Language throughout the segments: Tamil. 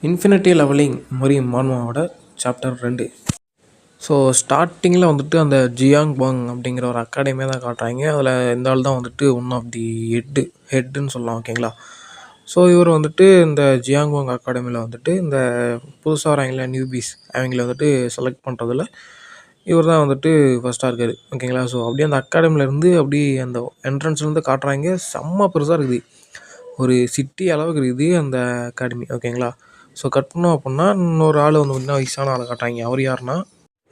இன்ஃபினிட்டி லெவலிங் மொரி மான்வாவோட சாப்டர் 2. ஸோ ஸ்டார்டிங்கில் வந்துட்டு அந்த ஜியாங் பாங் அப்படிங்கிற ஒரு அகாடமியை தான் காட்டுறாங்க. அதில் இந்த ஆள் தான் வந்துட்டு ஒன் ஆஃப் தி ஹெட்டுன்னு சொல்லலாம். ஓகேங்களா. ஸோ இவர் வந்துட்டு இந்த ஜியாங் பாங் அகாடமியில் வந்துட்டு இந்த புதுசாக வராங்களா நியூபீஸ் அவங்கள வந்துட்டு செலக்ட் பண்ணுறதுல இவர் தான் வந்துட்டு ஃபஸ்ட்டாக இருக்கார். ஓகேங்களா. ஸோ அப்படியே அந்த அகாடமிலேருந்து அப்படி அந்த என்ட்ரன்ஸ்லேருந்து காட்டுறாங்க. செம்ம பெருசாக இருக்குது, ஒரு சிட்டி அளவுக்கு இருக்குது அந்த அகாடமி. ஓகேங்களா. ஸோ கட் பண்ணோம் அப்படின்னா இன்னொரு ஆள் வந்து பார்த்திங்கன்னா வயசான ஆளை காட்டுறாங்க. அவர் யாருன்னா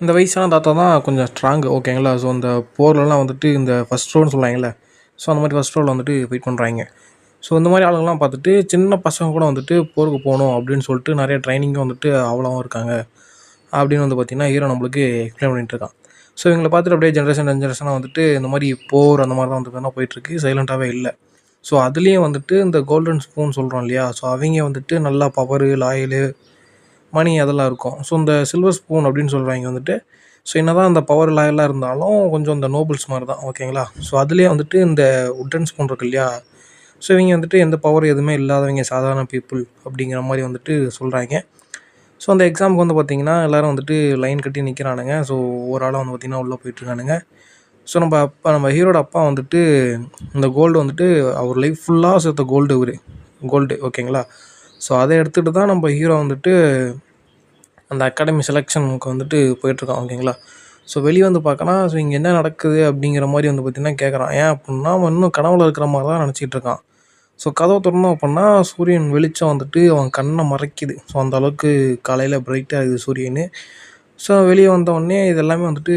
இந்த வயசான தாத்தா தான் கொஞ்சம் ஸ்ட்ராங்கு. ஓகேங்களா. ஸோ அந்த போர்லலாம் வந்துட்டு இந்த ஃபஸ்ட் ரோன்னு சொல்லுவாங்கல்ல, ஸோ அந்த மாதிரி ஃபஸ்ட் ரோவில் வந்துட்டு வெயிட் பண்ணுறாங்க. ஸோ இந்த மாதிரி ஆளுங்கள்லாம் பார்த்துட்டு சின்ன பசங்க கூட வந்துட்டு போருக்கு போகணும் அப்படின்னு சொல்லிட்டு நிறைய ட்ரைனிங்கும் வந்துட்டு அவ்வளோவும் இருக்காங்க அப்படின்னு வந்து பார்த்திங்கன்னா ஹீரோ நம்மளுக்கு எக்ஸ்பிளைன் பண்ணிகிட்டு இருக்கான். ஸோ இவங்களை பார்த்துட்டு அப்படியே ஜென்ரேஷனாக வந்துட்டு இந்த மாதிரி போர் அந்த மாதிரி தான் வந்து போயிட்டுருக்கு, சைலண்ட்டாகவே இல்லை. ஸோ அதுலேயும் வந்துட்டு இந்த கோல்டன் ஸ்பூன் சொல்கிறோம் இல்லையா, ஸோ அவங்க வந்துட்டு நல்லா பவரு, லாயலு, மணி அதெல்லாம் இருக்கும். ஸோ இந்த சில்வர் ஸ்பூன் அப்படின்னு சொல்கிறவங்க வந்துட்டு ஸோ என்ன தான் அந்த பவர் லாயலாக இருந்தாலும் கொஞ்சம் இந்த நோபல்ஸ் மாதிரி தான். ஓகேங்களா. ஸோ அதுலேயே வந்துட்டு இந்த உட்டன் ஸ்பூன் இருக்கு இல்லையா, ஸோ இவங்க வந்துட்டு எந்த பவர் எதுவுமே இல்லாதவங்க, சாதாரண பீப்புள் அப்படிங்கிற மாதிரி வந்துட்டு சொல்கிறாங்க. ஸோ அந்த எக்ஸாமுக்கு வந்து பார்த்திங்கன்னா எல்லோரும் வந்துட்டு லைன் கட்டி நிற்கிறானுங்க. ஸோ ஒரு ஆளாக வந்து பார்த்திங்கன்னா உள்ளே போயிட்டுருக்கானுங்க. ஸோ நம்ம ஹீரோட அப்பா வந்துட்டு இந்த கோல்டு வந்துட்டு அவர் லைஃப் ஃபுல்லாக சேர்த்த கோல்டு. ஓகேங்களா. ஸோ அதை எடுத்துகிட்டு தான் நம்ம ஹீரோ வந்துட்டு அந்த அகாடமி செலெக்ஷனுக்கு வந்துட்டு போயிட்டுருக்கான். ஓகேங்களா. ஸோ வெளியே வந்து பார்க்கலாம். ஸோ இங்கே என்ன நடக்குது அப்படிங்கிற மாதிரி வந்து பார்த்திங்கன்னா கேட்குறான். ஏன் அப்படின்னா அவன் இன்னும் கனவுல இருக்கிற மாதிரி தான் நினச்சிட்டு இருக்கான். ஸோ கதவை திறந்தோம் அப்படின்னா சூரியன் வெளிச்சம் வந்துட்டு அவன் கண்ணை மறைக்குது. ஸோ அந்த அளவுக்கு காலையில் பிரைட்டாக இருக்குது சூரியன். ஸோ வெளியே வந்தோடனே இது எல்லாமே வந்துட்டு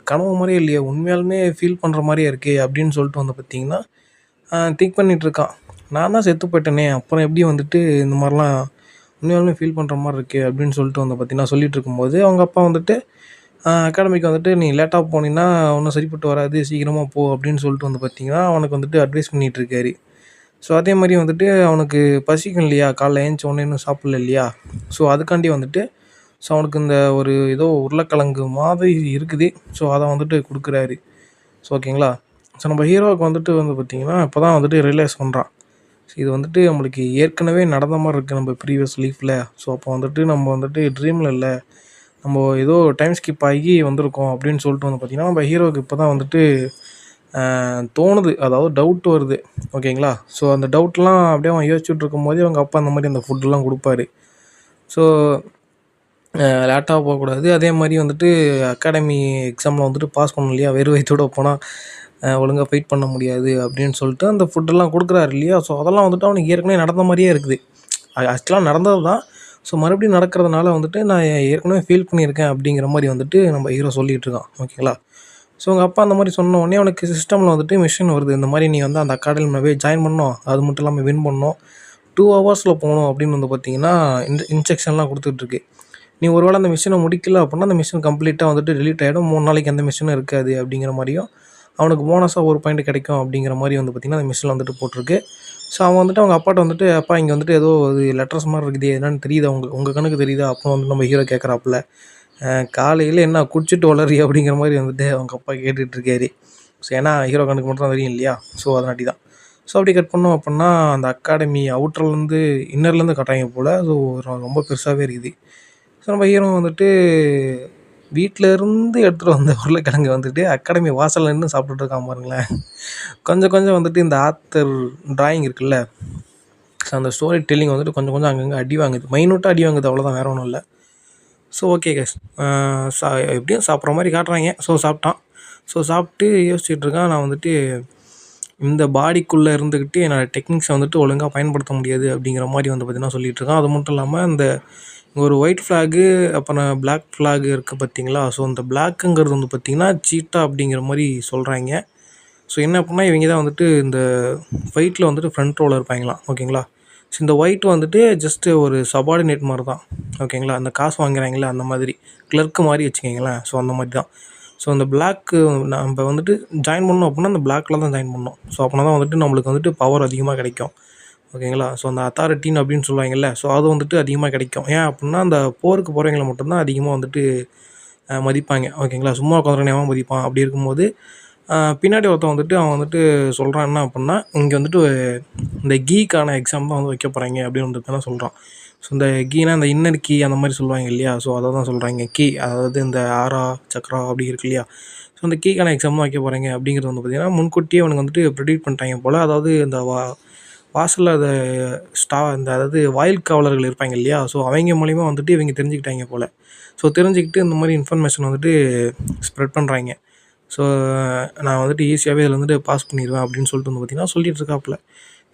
கனவு மாதிரியே இல்லையே, உண்மையாலுமே ஃபீல் பண்ணுற மாதிரியே இருக்கே அப்படின்னு சொல்லிட்டு வந்து பார்த்திங்கன்னா திங்க் பண்ணிகிட்ருக்கான். நான் தான் செத்து போயிட்டேனே, அப்புறம் எப்படி வந்துட்டு இந்த மாதிரிலாம் உண்மையாலுமே ஃபீல் பண்ணுற மாதிரி இருக்குது அப்படின்னு சொல்லிட்டு வந்து பார்த்திங்கன்னா சொல்லிகிட்டு இருக்கும்போது அவங்க அப்பா வந்துட்டு அகாடமிக்கு வந்துட்டு நீ லேட்டாக போனீங்கன்னா ஒன்றும் சரிப்பட்டு வராது, சீக்கிரமாக போ அப்படின்னு சொல்லிட்டு வந்து பார்த்திங்கன்னா அவனுக்கு வந்துட்டு அட்வைஸ் பண்ணிகிட்ருக்காரு. ஸோ அதே மாதிரி வந்துட்டு அவனுக்கு பசிக்கும் இல்லையா, காலைல ஏஞ்சி ஒன்று இன்னும் சாப்பிடல இல்லையா, ஸோ அதுக்காண்டி வந்துட்டு ஸோ அவனுக்கு இந்த ஒரு ஏதோ உருளைக்கிழங்கு மாதிரி இருக்குது. ஸோ அதை வந்துட்டு கொடுக்குறாரு. ஸோ ஓகேங்களா. ஸோ நம்ம ஹீரோவுக்கு வந்துட்டு வந்து பார்த்திங்கன்னா இப்போ தான் வந்துட்டு ரியலைஸ் பண்ணுறான். ஸோ இது வந்துட்டு நம்மளுக்கு ஏற்கனவே நடந்த மாதிரி இருக்குது நம்ம ப்ரீவியஸ் லைஃப்பில். ஸோ அப்போ வந்துட்டு நம்ம வந்துட்டு ட்ரீமில் இல்லை, நம்ம ஏதோ டைம் ஸ்கிப் ஆகி வந்திருக்கோம் அப்படின்னு சொல்லிட்டு வந்து பார்த்திங்கன்னா நம்ம ஹீரோவுக்கு இப்போ தான் வந்துட்டு தோணுது, அதாவது டவுட் வருது. ஓகேங்களா. ஸோ அந்த டவுட்லாம் அப்படியே அவன் யோசிச்சுட்டு இருக்கும்போதே அவங்க அப்பா அந்த மாதிரி அந்த ஃபுட்டெல்லாம் கொடுப்பாரு. ஸோ லேட்டாக போகக்கூடாது, அதே மாதிரி வந்துட்டு அகாடமி எக்ஸாமில் வந்துட்டு பாஸ் பண்ணணும் இல்லையா, வெறும் வயிற்றோட போனால் ஒழுங்காக ஃபைட் பண்ண முடியாது அப்படின்னு சொல்லிட்டு அந்த ஃபுட்டெல்லாம் கொடுக்குறாரு இல்லையா. ஸோ அதெல்லாம் வந்துட்டு அவனுக்கு ஏற்கனவே நடந்த மாதிரியே இருக்குது. ஆக்சுவலாக நடந்தது தான். ஸோ மறுபடியும் நடக்கிறதுனால வந்துட்டு நான் ஏற்கனவே ஃபீல் பண்ணியிருக்கேன் அப்படிங்கிற மாதிரி வந்துட்டு நம்ம ஹீரோ சொல்லிகிட்டு இருக்கான். ஓகேங்களா. ஸோ உங்கள் அப்பா அந்த மாதிரி சொன்ன உடனே அவனுக்கு சிஸ்டமில் வந்துட்டு மிஷின் வருது, இந்த மாதிரி நீ வந்து அந்த அகாடமியில் போய் ஜாயின் பண்ணணும், அது மட்டும் இல்லாமல் வின் பண்ணணும், 2 ஹவர்ஸில் போகணும் அப்படின்னு வந்து பார்த்திங்கன்னா இன்ஸ்ட்ரக்ஷன்லாம் கொடுத்துட்ருக்கு. நீ ஒரு வேளை அந்த மிஷினை முடிக்கல அப்படின்னா அந்த மிஷின் கம்ப்ளீட்டாக வந்துட்டு டெலீட் ஆகிடும், 3 நாளைக்கு எந்த மிஷினும் இருக்காது அப்படிங்கிற மாதிரியும் அவனுக்கு போனஸாக ஒரு பாயிண்ட் கிடைக்கும் அப்படிங்கிற மாதிரி வந்து பார்த்திங்கன்னா அந்த மிஷினில் வந்துட்டு போட்டிருக்கு. ஸோ அவன் வந்துட்டு அவங்க அப்பாட்ட வந்துட்டு அப்பா இங்கே வந்துட்டு ஏதோ இது லெட்டர்ஸ் மாதிரி இருக்குது, என்னென்னு தெரியுதா உங்கள் கணக்கு தெரியுதா, அப்போ வந்து நம்ம ஹீரோ கேட்குறாப்புல. காலையில் என்ன குடிச்சிட்டு வளரி அப்படிங்கிற மாதிரி வந்துட்டு அவங்க அப்பா கேட்டுட்ருக்காரு. ஸோ ஏன்னா ஹீரோ கணக்கு மட்டும் தான் தெரியும் இல்லையா. ஸோ அதனாட்டி தான். ஸோ அப்படி கட் பண்ணோம் அப்படின்னா அந்த அகாடமி அவுட்டர்லேருந்து இன்னர்லேருந்து கட்டுறாங்க போல். ஸோ ரொம்ப பெருசாகவே இருக்குது. ஸோ நம்ம ஹீரோ வந்துட்டு வீட்டிலேருந்து எடுத்துகிட்டு வந்த உருளைக்கிழங்கு வந்துட்டு அகாடமி வாசலில் நின்று சாப்பிட்டுட்டு இருக்கான் பாருங்களேன். கொஞ்சம் கொஞ்சம் வந்துட்டு இந்த ஆத்தர் ட்ராயிங் இருக்குல்ல, ஸோ அந்த ஸ்டோரி டெல்லிங் வந்துட்டு கொஞ்சம் கொஞ்சம் அங்கங்கே அடி வாங்குது, மைனூட்டாக அடி வாங்குது, அவ்வளோதான், வேறு ஒன்றும் இல்லை. ஸோ ஓகே கைஸ், எப்படியும் சாப்பிட்ற மாதிரி காட்டுறாங்க. ஸோ சாப்பிட்டான். ஸோ சாப்பிட்டு யோசிச்சுட்டு இருக்கான், நான் வந்துட்டு இந்த பாடிக்குள்ளே இருந்துக்கிட்டு என்னோடய டெக்னிக்ஸை வந்துட்டு ஒழுங்காக பயன்படுத்த முடியாது அப்படிங்கிற மாதிரி வந்து பார்த்திங்கன்னா சொல்லிகிட்டு இருக்கான். அது மட்டும் இல்லாமல் இந்த ஒரு ஒயிட் ஃப்ளாகு அப்புறம் பிளாக் ஃப்ளாக் இருக்குது பார்த்திங்களா. ஸோ அந்த பிளாக்குங்கிறது வந்து பார்த்திங்கன்னா சீட்டா அப்படிங்கிற மாதிரி சொல்கிறாங்க. ஸோ என்ன அப்படின்னா இவங்க தான் வந்துட்டு இந்த ஃபைட்டில் வந்துட்டு ஃப்ரண்ட் ரோவில் இருப்பாங்களாம். ஓகேங்களா. ஸோ இந்த ஒயிட் வந்துட்டு ஜஸ்ட்டு ஒரு சபார்டினேட் மாதிரி தான். ஓகேங்களா. அந்த காசு வாங்குறாங்களே அந்த மாதிரி கிளர்க்கு மாதிரி வச்சுக்கிங்களேன். ஸோ அந்த மாதிரி தான். ஸோ அந்த பிளாக்கு நம்ம வந்துட்டு ஜாயின் பண்ணோம் அப்படின்னா அந்த பிளாக்கில் தான் ஜாயின் பண்ணோம். ஸோ அப்படின்னா தான் வந்துட்டு நம்மளுக்கு வந்துட்டு பவர் அதிகமாக கிடைக்கும். ஓகேங்களா. ஸோ அந்த அத்தாரிட்டின்னு அப்படின்னு சொல்லுவாங்கல்ல, ஸோ அது வந்துட்டு அதிகமாக கிடைக்கும். ஏன் அப்படின்னா அந்த போருக்கு போகிறவங்கள மட்டும்தான் அதிகமாக வந்துட்டு மதிப்பாங்க. ஓகேங்களா. சும்மா உட்காந்துருக்கவன் மதிப்பான். அப்படி இருக்கும்போது பின்னாடி ஒருத்தன் வந்துட்டு அவன் வந்துட்டு சொல்கிறான் என்ன அப்படின்னா இங்கே வந்துட்டு இந்த கீக்கான எக்ஸாம் தான் வந்து வைக்க போகிறாங்க அப்படின்னு வந்துட்டு தான் சொல்கிறான். ஸோ இந்த கீனா இந்த இன்னர் கீ அந்த மாதிரி சொல்லுவாங்க இல்லையா? ஸோ அதை தான் சொல்கிறாங்க கீ, அதாவது இந்த ஆரா சக்ரா அப்படி இருக்கு இல்லையா? ஸோ அந்த கீக்கான எக்ஸாம் தான் வைக்க போகிறீங்க அப்படிங்கிறது வந்து பார்த்திங்கன்னா முன்கூட்டியே அவனுக்கு வந்துட்டு ப்ரிடிக்ட் பண்ணிட்டாங்க போல். அதாவது இந்த வாசலில் அதை இந்த அதாவது வாயில் காவலர்கள் இருப்பாங்க இல்லையா? ஸோ அவங்க மூலிமா வந்துட்டு இவங்க தெரிஞ்சுக்கிட்டாங்க போல். ஸோ தெரிஞ்சுக்கிட்டு இந்த மாதிரி இன்ஃபர்மேஷன் வந்துட்டு ஸ்ப்ரெட் பண்ணுறாங்க. ஸோ நான் வந்துட்டு ஈஸியாகவே இதில் வந்துட்டு பாஸ் பண்ணிடுவேன் அப்படின்னு சொல்லிட்டு வந்து பார்த்திங்கன்னா சொல்லிட்டு இருக்காப்புல.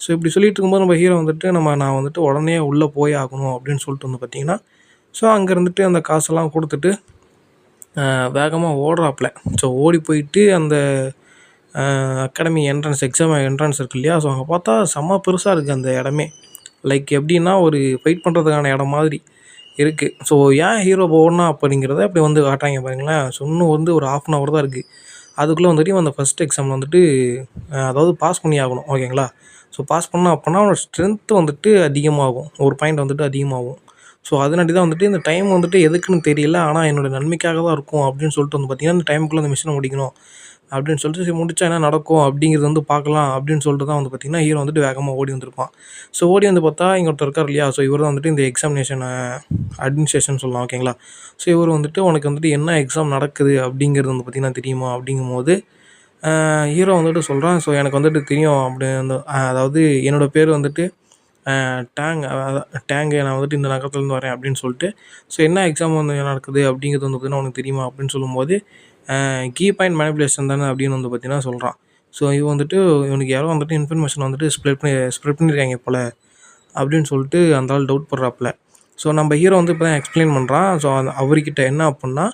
ஸோ இப்படி சொல்லிட்டு இருக்கும்போது நம்ம ஹீரோ வந்துட்டு நான் வந்துட்டு உடனே உள்ளே போய் ஆகணும் அப்படின்னு சொல்லிட்டு வந்து பார்த்திங்கன்னா ஸோ அங்கே இருந்துட்டு அந்த காசெல்லாம் கொடுத்துட்டு வேகமாக ஓடுறாப்புல. ஸோ ஓடி போயிட்டு அந்த அகாடமி எக்ஸாம் என்ட்ரன்ஸ் இருக்கு இல்லையா? ஸோ அங்கே பார்த்தா செம்ம பெருசாக இருக்குது அந்த இடமே. லைக் எப்படின்னா ஒரு ஃபைட் பண்ணுறதுக்கான இடம் மாதிரி இருக்குது. ஸோ ஏன் ஹீரோ போகணும் அப்படிங்கிறத அப்படி வந்து காட்டுறாங்க பாருங்களேன். ஸோ இன்னும் வந்து ஒரு 1/2 hour தான் இருக்குது. அதுக்குள்ளே வந்துட்டு அந்த ஃபஸ்ட் எக்ஸாமில் வந்துட்டு அதாவது பாஸ் பண்ணி ஆகணும், ஓகேங்களா? ஸோ பாஸ் பண்ணோம் அப்படின்னா அவனோட ஸ்ட்ரென்த்து வந்துட்டு அதிகமாகும், ஒரு பாயிண்ட் வந்துட்டு அதிகமாகும். ஸோ அதனாடி தான் வந்துட்டு இந்த டைம் வந்துட்டு எதுக்குன்னு தெரியல, ஆனால் என்னோடய நன்மைக்காக தான் இருக்கும் அப்படின்னு சொல்லிட்டு வந்து பார்த்திங்கன்னா இந்த டைமுக்குள்ளே அந்த மிஷினை முடிக்கணும் அப்படின்னு சொல்லிட்டு சரி முடிச்சா என்ன நடக்கும் அப்படிங்கிறது வந்து பார்க்கலாம் அப்படின்னு சொல்லிட்டு தான் வந்து பார்த்திங்கன்னா ஹீரோ வந்துட்டு வேகமாக ஓடி வந்திருப்பான். ஸோ ஓடி வந்து பார்த்தா இங்கே ஒருத்தர் இருக்கார் இல்லையா? ஸோ இவர் தான் வந்துட்டு இந்த எக்ஸாமினேஷன் அட்மினிஸ்ட்ரேஷன் சொல்லலாம், ஓகேங்களா? ஸோ இவர் வந்துட்டு உனக்கு வந்துட்டு என்ன எக்ஸாம் நடக்குது அப்படிங்கிறது வந்து பார்த்திங்கன்னா தெரியுமா அப்படிங்கும்போது ஹீரோ வந்துட்டு சொல்கிறான். ஸோ எனக்கு வந்துட்டு தெரியும் அப்படி அந்த அதாவது என்னோடய பேர் வந்துட்டு டேங்கு, நான் வந்துட்டு இந்த நகரத்துலேருந்து வரேன் அப்படின்னு சொல்லிட்டு ஸோ என்ன எக்ஸாம் வந்து நடக்குது அப்படிங்கிறது வந்து பார்த்திங்கன்னா உனக்கு தெரியுமா அப்படின்னு சொல்லும்போது கீ பாயிண்ட் மேனிபுலேஷன் தானே அப்படின்னு வந்து பார்த்திங்கன்னா சொல்கிறான். ஸோ இவன் வந்துட்டு இவனுக்கு யாரோ வந்துட்டு இன்ஃபர்மேஷன் வந்துட்டு ஸ்ப்ரெட் பண்ணியிருக்காங்க போல் அப்படின்னு சொல்லிட்டு அந்த ஆள் டவுட் படுறாப்புல. ஸோ நம்ம ஹீரோ வந்து இப்போ தான் எக்ஸ்பிளைன் பண்ணுறான். ஸோ அவர்கிட்ட என்ன அப்புடின்னா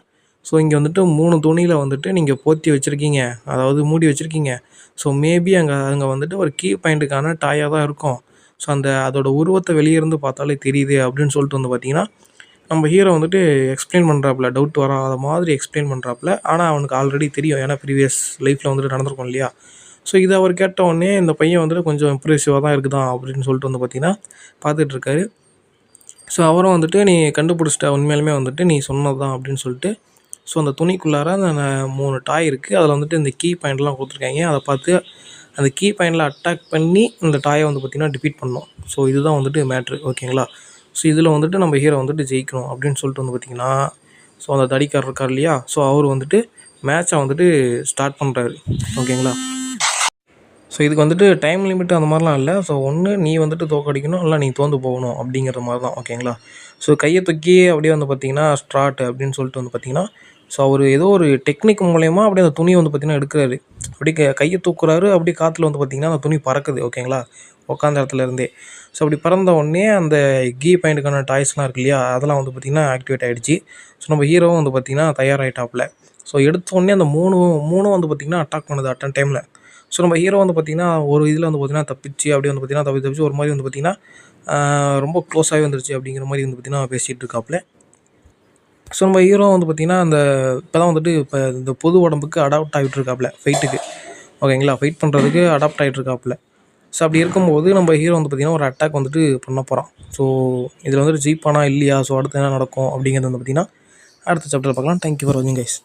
ஸோ இங்கே வந்துட்டு 3 துணியில் வந்துட்டு நீங்கள் போத்தி வச்சுருக்கீங்க, அதாவது மூடி வச்சுருக்கீங்க. ஸோ மேபி அங்கே வந்துட்டு ஒரு கீ பாயிண்ட்டுக்கான டாயாக தான் இருக்கும். ஸோ அதோட உருவத்தை வெளியே இருந்து பார்த்தாலே தெரியுது அப்படின்னு சொல்லிட்டு வந்து பார்த்திங்கன்னா நம்ம ஹீரோ வந்துட்டு எக்ஸ்பிளைன் பண்ணுறாப்புல, டவுட் வராத மாதிரி எக்ஸ்பிளைன் பண்ணுறாப்புல. ஆனால் அவனுக்கு ஆல்ரெடி தெரியும், ஏன்னா ப்ரீவியஸ் லைஃப்பில் வந்துட்டு நடந்திருக்கும் இல்லையா? ஸோ இதை அவர் கேட்ட உடனே இந்த பையன் வந்துட்டு கொஞ்சம் இம்ப்ரெசிவாக தான் இருக்குதான் அப்படின்னு சொல்லிட்டு வந்து பார்த்திங்கன்னா பார்த்துட்ருக்காரு. ஸோ அவரும் வந்துட்டு நீ கண்டுபிடிச்சிட்ட, உண்மையாலுமே வந்துட்டு நீ சொன்னது தான் அப்படின்னு சொல்லிட்டு ஸோ அந்த துணிக்குள்ளார அந்த 3 டாய் இருக்குது. அதில் வந்துட்டு இந்த கீ பாயிண்ட்லாம் கொடுத்துருக்காங்க. அதை பார்த்து அந்த கீ பாயிண்டில் அட்டாக் பண்ணி இந்த டாயை வந்து பார்த்திங்கன்னா டிஃபீட் பண்ணணும். ஸோ இதுதான் வந்துட்டு மேட்ரு, ஓகேங்களா? ஸோ இதில் வந்துட்டு நம்ம ஹீரோ வந்துட்டு ஜெயிக்கணும் அப்படின்னு சொல்லிட்டு வந்து பார்த்திங்கன்னா ஸோ அந்த தடிக்கார் இருக்கார் இல்லையா? ஸோ அவர் வந்துட்டு மேட்சை வந்துட்டு ஸ்டார்ட் பண்ணுறாரு, ஓகேங்களா? ஸோ இதுக்கு வந்துட்டு டைம் லிமிட் அந்த மாதிரிலாம் இல்லை. ஸோ ஒன்று நீ வந்துட்டு தோக்கடிக்கணும், இல்லை நீ தோந்து போகணும் அப்படிங்கிற மாதிரி தான், ஓகேங்களா? ஸோ கையை தூக்கி அப்படியே வந்து பார்த்திங்கன்னா ஸ்ட்ராட் அப்படின்னு சொல்லிட்டு வந்து பார்த்திங்கன்னா ஸோ அவர் ஏதோ ஒரு டெக்னிக் மூலயமா அப்படியே அந்த துணியை வந்து பார்த்திங்கன்னா எடுக்கிறாரு. அப்படியே கையை தூக்குறாரு, அப்படியே காற்றுல வந்து பார்த்திங்கன்னா அந்த துணி பறக்குது, ஓகேங்களா? உட்காந்த இடத்துல இருந்தே. ஸோ அப்படி பறந்த உடனே அந்த கீ பாயிண்ட்டுக்கான டாய்ஸ்லாம் இருக்கு இல்லையா? அதெல்லாம் வந்து பார்த்திங்கன்னா ஆக்டிவேட் ஆகிடுச்சு. ஸோ நம்ம ஹீரோவும் வந்து பார்த்திங்கன்னா தயாராகிட்டாப்புல. ஸோ எடுத்த உடனே அந்த மூணும் வந்து பார்த்திங்கன்னா அட்டாக் பண்ணுது அட்டன் டைமில். ஸோ நம்ம ஹீரோ வந்து பார்த்திங்கன்னா ஒரு இதில் வந்து பார்த்திங்கன்னா தப்பிச்சு அப்படியே வந்து பார்த்திங்கன்னா தப்பிச்சு ஒரு மாதிரி வந்து பார்த்திங்கன்னா ரொம்ப க்ளோஸாகவே வந்துருச்சு அப்படிங்கிற மாதிரி வந்து பார்த்திங்கன்னா பேசிகிட்டு இருக்காப்புல. ஸோ நம்ம ஹீரோ வந்து பார்த்திங்கன்னா இப்போ தான் வந்துட்டு இப்போ இந்த பொது உடம்புக்கு அடாப்ட் ஆகிட்டு இருக்காப்புல ஃபைட்டுக்கு, ஓகேங்களா? ஃபைட் பண்ணுறதுக்கு அடாப்ட் ஆகிட்டு இருக்காப்புல. ஸோ அப்படி இருக்கும்போது நம்ம ஹீரோ வந்து பார்த்திங்கன்னா ஒரு அட்டாக் வந்துட்டு பண்ண போகிறான். ஸோ இதில் வந்துட்டு ஜெயிப்பானா இல்லையா, ஸோ அடுத்து என்ன நடக்கும் அப்படிங்கிறது வந்து பார்த்திங்கன்னா அடுத்த சாப்டர் பார்க்கலாம். தேங்க்யூ ஃபார் வாட்சிங் கைஸ்.